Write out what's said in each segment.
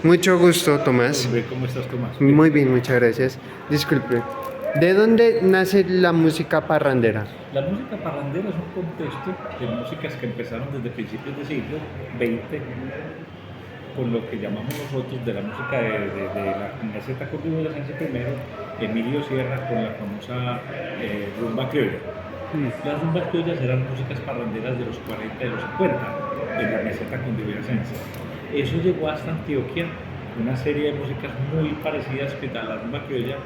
Mucho gusto, Tomás. Hombre, ¿cómo estás, Tomás? Bien. Muy bien, muchas gracias. Disculpe, ¿de dónde nace la música parrandera? La música parrandera es un contexto de músicas que empezaron desde principios del siglo XX, con lo que llamamos nosotros de la música de la meseta cordillera Sánchez primero, Emilio Sierra con la famosa rumba criolla. Las rumbas criollas eran músicas parranderas de los 40 y los 50 en la meseta cundiboyacense. Eso llegó hasta Antioquia, una serie de músicas muy parecidas que a la rumba criolla,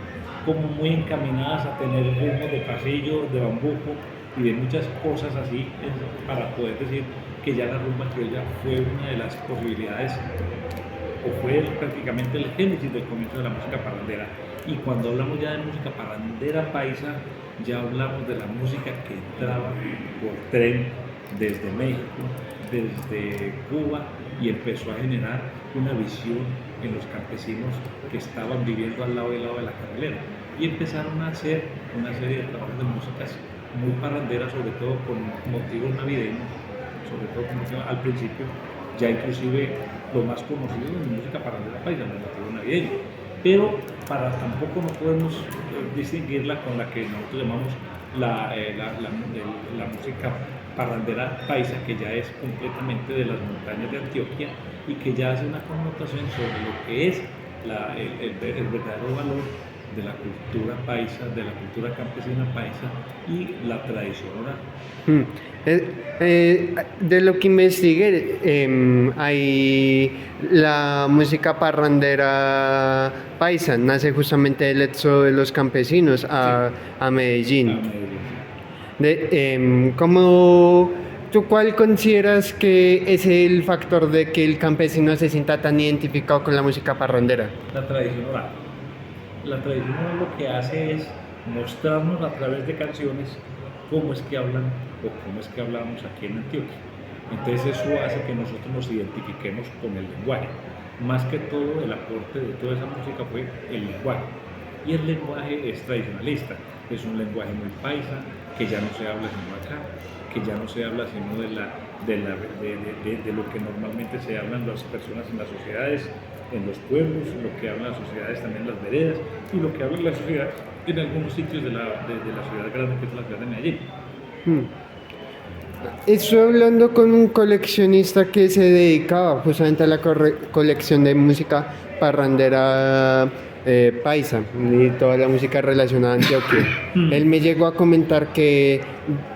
como muy encaminadas a tener ritmos de pasillo, de bambuco y de muchas cosas así, para poder decir que ya la rumba criolla fue una de las posibilidades o fue prácticamente el génesis del comienzo de la música parrandera. Y cuando hablamos ya de música parrandera paisa, ya hablamos de la música que entraba por tren desde México, desde Cuba, y empezó a generar una visión en los campesinos que estaban viviendo al lado de la carrilera. Y empezaron a hacer una serie de trabajos de músicas muy parranderas, sobre todo con motivos navideños, sobre todo al principio, ya inclusive lo más conocido en música parrandera paisa, el motivo navideño. Pero tampoco no podemos distinguirla con la que nosotros llamamos la música parrandera paisa, que ya es completamente de las montañas de Antioquia y que ya hace una connotación sobre lo que es el verdadero valor de la cultura paisa, de la cultura campesina paisa y la tradición oral. Mm. De lo que investigué, hay la música parrandera paisa, nace justamente del éxodo de los campesinos a Medellín. ¿Tú cuál consideras que es el factor de que el campesino se sienta tan identificado con la música parrandera? La tradición oral. La tradición oral lo que hace es mostrarnos a través de canciones cómo es que hablan o cómo es que hablamos aquí en Antioquia. Entonces eso hace que nosotros nos identifiquemos con el lenguaje. Más que todo, el aporte de toda esa música fue el lenguaje. Y el lenguaje es tradicionalista, es un lenguaje muy paisa, que ya no se habla sino acá, que ya no se habla sino de lo que normalmente se hablan las personas en las sociedades, en los pueblos, lo que hablan las sociedades también en las veredas, y lo que habla la sociedad en algunos sitios de la ciudad grande, que es la ciudad de Medellín. Estoy hablando con un coleccionista que se dedicaba justamente a la colección de música parrandera paisa y toda la música relacionada a Antioquia. Él me llegó a comentar que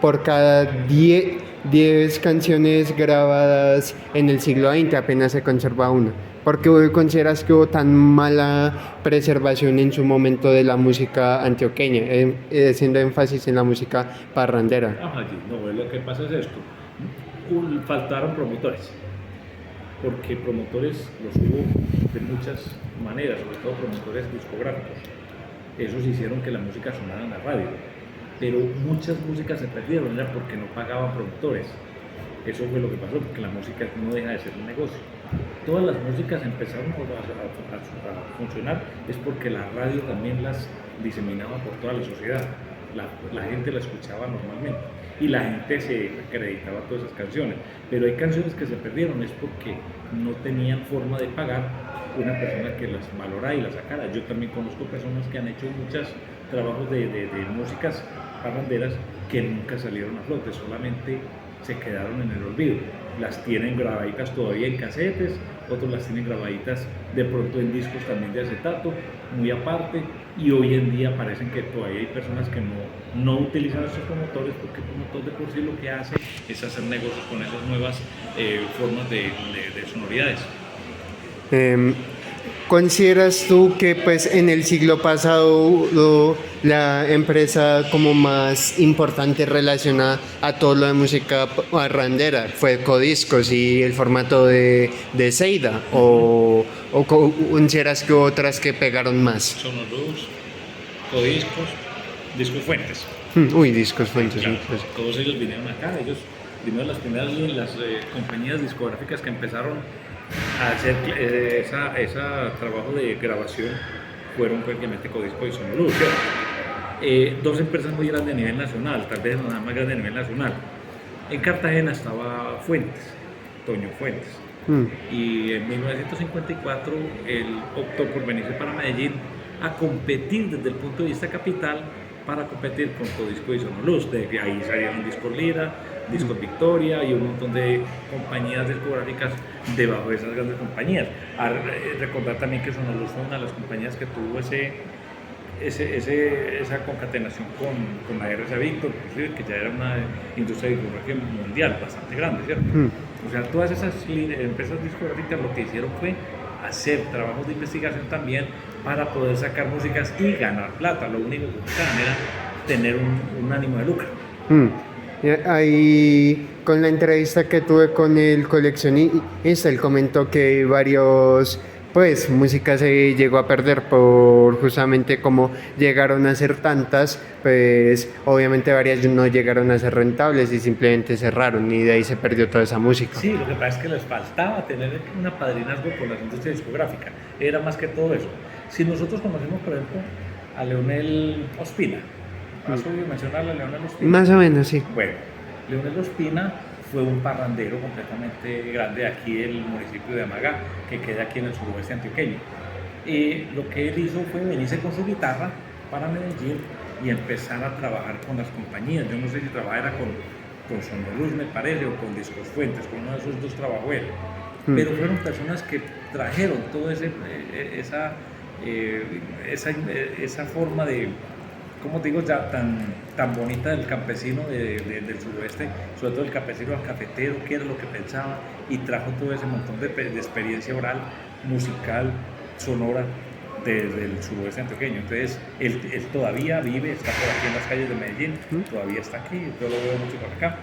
por cada 10 canciones grabadas en el siglo XX apenas se conserva una. ¿Por qué consideras que hubo tan mala preservación en su momento de la música antioqueña, haciendo énfasis en la música parrandera? No, lo que pasa es esto. Faltaron promotores, porque promotores los hubo de muchas maneras, sobre todo promotores discográficos. Esos hicieron que la música sonara en la radio, pero muchas músicas se perdieron, era porque no pagaban promotores. Eso fue lo que pasó, porque la música no deja de ser un negocio. Todas las músicas empezaron a funcionar es porque la radio también las diseminaba por toda la sociedad. La gente la escuchaba normalmente y la gente se acreditaba todas esas canciones. Pero hay canciones que se perdieron, es porque no tenían forma de pagar una persona que las valorara y las sacara. Yo también conozco personas que han hecho muchos trabajos de músicas parranderas que nunca salieron a flote, solamente se quedaron en el olvido. Las tienen grabaditas todavía en casetes, otros las tienen grabaditas de pronto en discos también de acetato, muy aparte, y hoy en día parecen que todavía hay personas que no utilizan esos promotores, porque el promotor de por sí lo que hace es hacer negocios con esas nuevas formas de sonoridades. ¿Consideras tú que pues en el siglo pasado la empresa como más importante relacionada a todo lo de música parrandera fue Codiscos y el formato de Seida? ¿O consideras que otras que pegaron más? Sonorus, Codiscos, Discos Fuentes. Discos Fuentes. Claro, todos ellos vinieron acá, ellos vinieron las primeras compañías discográficas que empezaron a hacer ese trabajo de grabación fueron prácticamente Codisco y Sonoluz. Dos empresas muy grandes a nivel nacional, tal vez la más grande a nivel nacional. En Cartagena estaba Fuentes, Toño Fuentes, Mm. Y en 1954 él optó por venirse para Medellín a competir desde el punto de vista capital para competir con Codisco y Sonoluz. De ahí salieron Discos Lira, Discos Victoria y un montón de compañías discográficas debajo de esas grandes compañías. Recordar también que Sonoluz fue una de las compañías que tuvo esa concatenación con la RCA Victor, que ya era una industria discográfica mundial bastante grande, ¿cierto? Mm. O sea, todas esas empresas discográficas lo que hicieron fue hacer trabajos de investigación también para poder sacar músicas y ganar plata. Lo único que buscaban era tener un ánimo de lucro. Mm. Ahí, con la entrevista que tuve con el coleccionista, él comentó que varios, pues, música se llegó a perder por justamente como llegaron a ser tantas, pues, obviamente varias no llegaron a ser rentables y simplemente cerraron y de ahí se perdió toda esa música. Sí, lo que pasa es que les faltaba tener un apadrinazgo con la industria discográfica. Era más que todo eso. Si nosotros conocemos, por ejemplo, a Leonel Ospina, ¿has oído mencionar a Leonel Ospina? Más o menos, sí. Bueno, Leonel Ospina fue un parrandero completamente grande aquí del municipio de Amagá, que queda aquí en el suroeste antioqueño. Y lo que él hizo fue venirse con su guitarra para Medellín y empezar a trabajar con las compañías. Yo no sé si trabajara con Sonoluz, me parece, o con Discos Fuentes, con uno de esos dos trabajó él. Pero fueron personas que trajeron toda esa forma de, como te digo, ya tan bonita del campesino del suroeste, sobre todo el campesino al cafetero, qué era lo que pensaba, y trajo todo ese montón de experiencia oral, musical, sonora desde el suroeste antioqueño. Entonces, él todavía vive, está por aquí en las calles de Medellín, todavía está aquí, yo lo veo mucho por acá.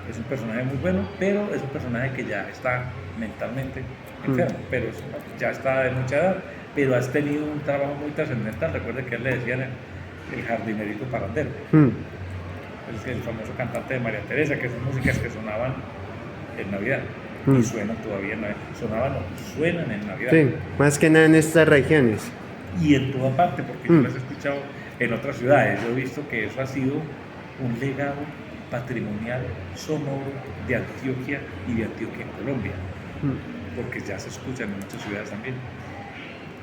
Es un personaje muy bueno, pero es un personaje que ya está mentalmente enfermo, pero ya está de mucha edad, pero has tenido un trabajo muy trascendental. Recuerda que a él le decían el jardinerito parrandero, el famoso cantante de María Teresa, que son músicas que sonaban en Navidad y suenan todavía en Navidad, suenan en Navidad. Sí, más que nada en estas regiones. Y en toda parte, porque yo las he escuchado en otras ciudades. Yo he visto que eso ha sido un legado patrimonial sonoro de Antioquia y de Antioquia en Colombia, porque ya se escuchan en muchas ciudades también,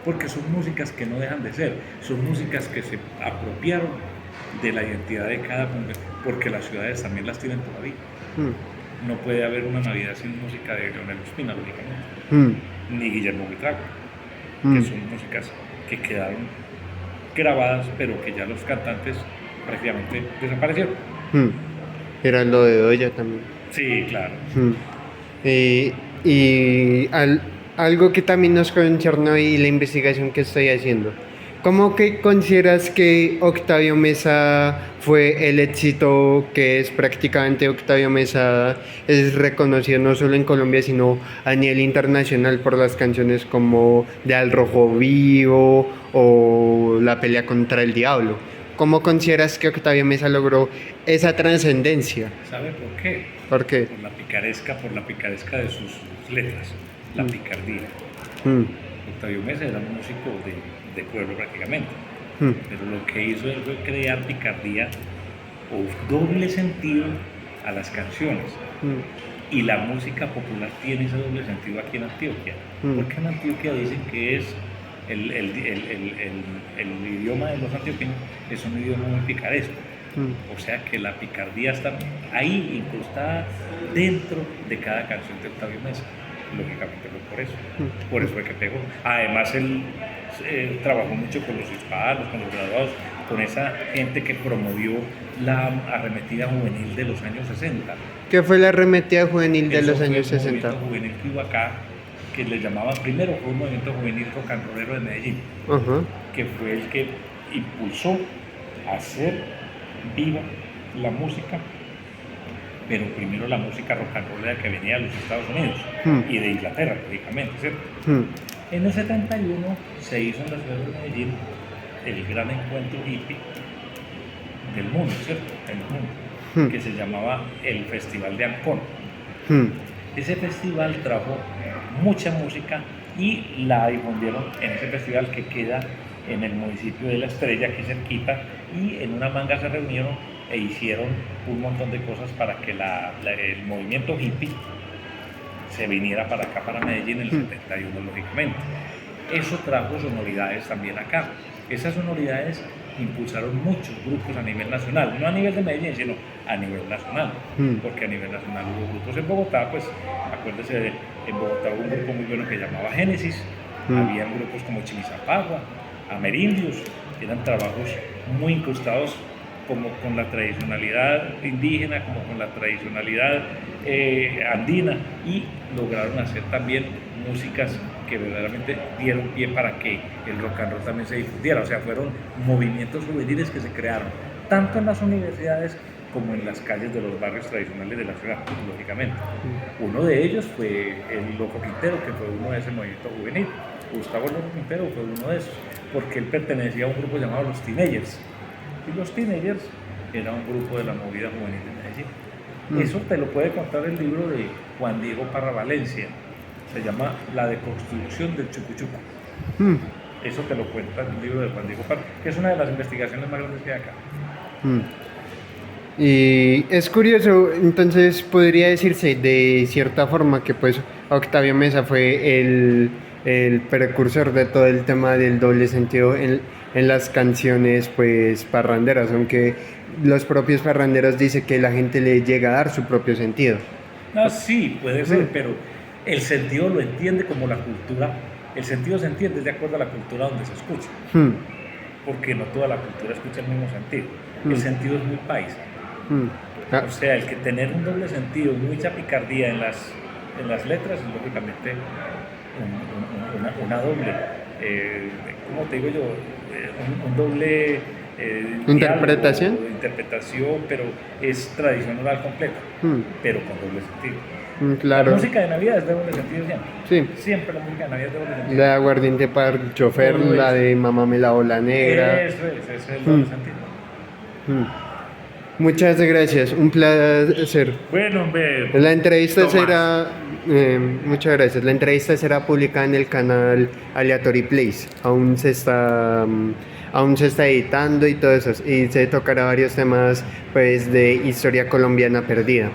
porque son músicas que no dejan de ser, son músicas que se apropiaron de la identidad de cada congreso, porque las ciudades también las tienen todavía. No puede haber una Navidad sin música de Leonel Ospina, lógicamente, ni Guillermo Buitrago, que son músicas que quedaron grabadas, pero que ya los cantantes prácticamente desaparecieron. Era lo de Doya también. Sí, claro. Algo que también nos concernó y la investigación que estoy haciendo. ¿Cómo que consideras que Octavio Mesa fue el éxito que es? Prácticamente Octavio Mesa es reconocido no solo en Colombia, sino a nivel internacional por las canciones como De Al Rojo Vivo o La Pelea contra el Diablo. ¿Cómo consideras que Octavio Mesa logró esa trascendencia? ¿Sabe por qué? ¿Por qué? Por la picaresca de sus letras, la picardía. Octavio Mesa era un músico de pueblo prácticamente, pero lo que hizo él fue crear picardía o doble sentido a las canciones. Y la música popular tiene ese doble sentido aquí en Antioquia, porque en Antioquia dicen que es el idioma de los antioqueños es un idioma muy picaresco. O sea que la picardía está ahí incrustada dentro de cada canción de Octavio Mesa. Lógicamente fue por eso fue que pegó. Además él trabajó mucho con los hispanos, con los graduados, con esa gente que promovió la arremetida juvenil de los años 60. ¿Qué fue la arremetida juvenil de Eso los años 60? Un movimiento juvenil que hubo acá, que le llamaban primero, fue un movimiento juvenil rock and rollero de Medellín, que fue el que impulsó a hacer viva la música, pero primero la música rock and rollera que venía de los Estados Unidos y de Inglaterra, lógicamente, ¿cierto? En el 71 se hizo en la ciudad de Medellín el gran encuentro hippie del mundo, ¿cierto? En el mundo, que se llamaba el Festival de Ancón. Ese festival trajo mucha música y la difundieron en ese festival que queda en el municipio de La Estrella, aquí cerquita, y en una manga se reunieron e hicieron un montón de cosas para que el movimiento hippie se viniera para acá, para Medellín, en el 71, lógicamente. Eso trajo sonoridades también acá. Esas sonoridades impulsaron muchos grupos a nivel nacional, no a nivel de Medellín, sino a nivel nacional, porque a nivel nacional hubo grupos en Bogotá, pues acuérdese, en Bogotá hubo un grupo muy bueno que llamaba Génesis, habían grupos como Chimisapagua, Amerindios, que eran trabajos muy incrustados como con la tradicionalidad indígena, como con la tradicionalidad andina, y lograron hacer también músicas que verdaderamente dieron pie para que el rock and roll también se difundiera. O sea, fueron movimientos juveniles que se crearon tanto en las universidades como en las calles de los barrios tradicionales de la ciudad, lógicamente. Uno de ellos fue el Loco Quintero, que fue uno de ese movimiento juvenil. Gustavo Loco Quintero fue uno de esos, porque él pertenecía a un grupo llamado Los Teenagers. Y Los Teenagers era un grupo de la movida juvenil de Medellín. Eso te lo puede contar el libro de Juan Diego Parra Valencia. Se llama La deconstrucción del Chucuchuco. Eso te lo cuenta el libro de Juan Diego Parra, que es una de las investigaciones más grandes que hay acá. Y es curioso, entonces podría decirse de cierta forma que pues Octavio Meza fue el precursor de todo el tema del doble sentido en las canciones pues parranderas, aunque los propios parranderos dicen que la gente le llega a dar su propio sentido. No, sí, puede ser, pero el sentido lo entiende como la cultura. El sentido se entiende de acuerdo a la cultura donde se escucha, porque no toda la cultura escucha el mismo sentido. El sentido es muy paisa. O sea, el que tener un doble sentido, mucha picardía en las letras, es lógicamente una doble, ¿cómo te digo yo? Un doble interpretación. Diálogo, interpretación, pero es tradición oral completa, pero con doble sentido. Claro. La música de Navidad es de doble sentido siempre. Sí. Siempre la música de Navidad es de doble sentido. La de Aguardiente para el chofer, Todo la eso. de Mamá me la ola negra. Eso es, ese es el doble sentido. Muchas gracias, un placer. Bueno, hombre. La entrevista Tomás. será, muchas gracias. La entrevista será publicada en el canal Aleatory Place. Aún se está editando y todo eso. Y se tocará varios temas, pues, de historia colombiana perdida.